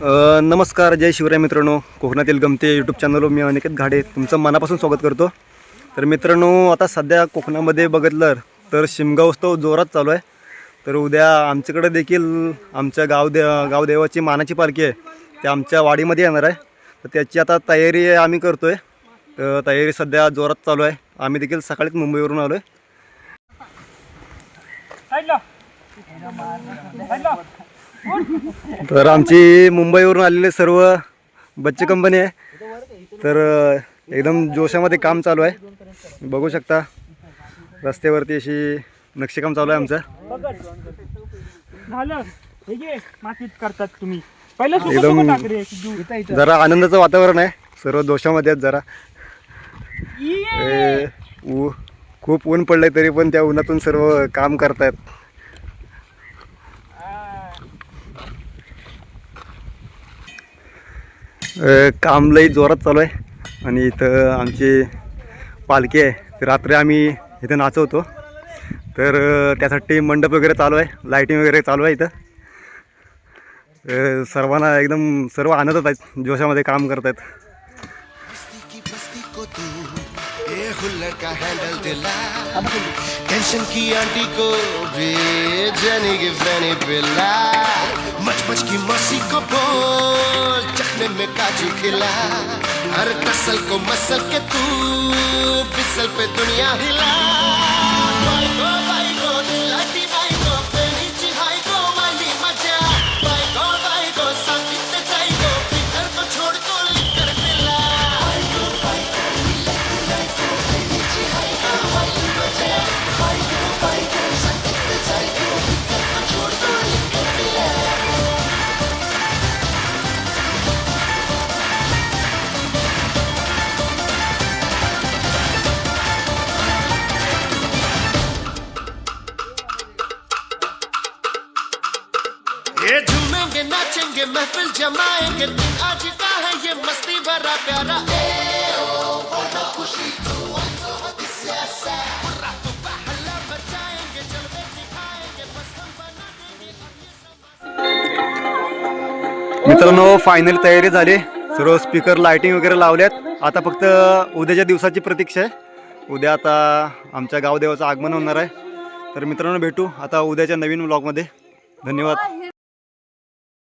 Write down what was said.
नमस्कार, जय शिवराय मित्रांनो. कोकणातील गमते यूट्यूब चॅनलवर मी अनिकेत घाडे तुमचं मनापासून स्वागत करतो. तर मित्रांनो, आता सध्या कोकणामध्ये बघितलं तर शिमगा उत्सव जोरात चालू आहे. तर उद्या आमच्याकडे देखील आमच्या गावदेवाची मानाची पालखी आहे, ते आमच्या वाडीमध्ये येणार आहे. तर त्याची आता तयारी आम्ही करतो आहे. तर तयारी सध्या जोरात चालू आहे. आम्ही देखील सकाळीच मुंबईवरून आलो आहे. तर आमची मुंबईवरून आलेले सर्व बच्चे कंपनी आहे. तर एकदम जोशामध्ये काम चालू आहे. बघू शकता रस्त्यावरती अशी नक्षीकाम चालू आहे आमचं. एकदम जरा आनंदाचं वातावरण आहे. सर्व जोशामध्ये आहेत. जरा खूप ऊन पडलंय तरी पण त्या उन्हातून सर्व काम करतायत. काम लई जोरात चालू आहे. आणि इथं आमची पालखी आहे. तर रात्री आम्ही इथं नाचवतो. तर त्यासाठी मंडप वगैरे चालू आहे, लाईटिंग वगैरे चालू आहे इथं. सर्वांना एकदम सर्व आनंदात आहेत, जोशामध्ये काम करत आहेत. टेंशन की आंटी को भी जानी की फैनी पिला, मच की मसी को बोल चखने में काजू खिला, हर कसल को मसल के तू फिसल पे दुनिया हिला. ये झूमेंगे नाचेंगे महफिल जमाएंगे, दिन आज का है ये मस्ती भरा प्यारा. खुशी मित्रांनो, फायनल तयारी झाली. सर्व स्पीकर लाइटिंग वगैरे लावल्यात. आता फक्त उद्याच्या दिवसाची प्रतीक्षा आहे. उद्या आता आमच्या गावदेवाचं आगमन होणार आहे. तर मित्रांनो, भेटू आता उद्याच्या नवीन व्लॉगमध्ये. धन्यवाद.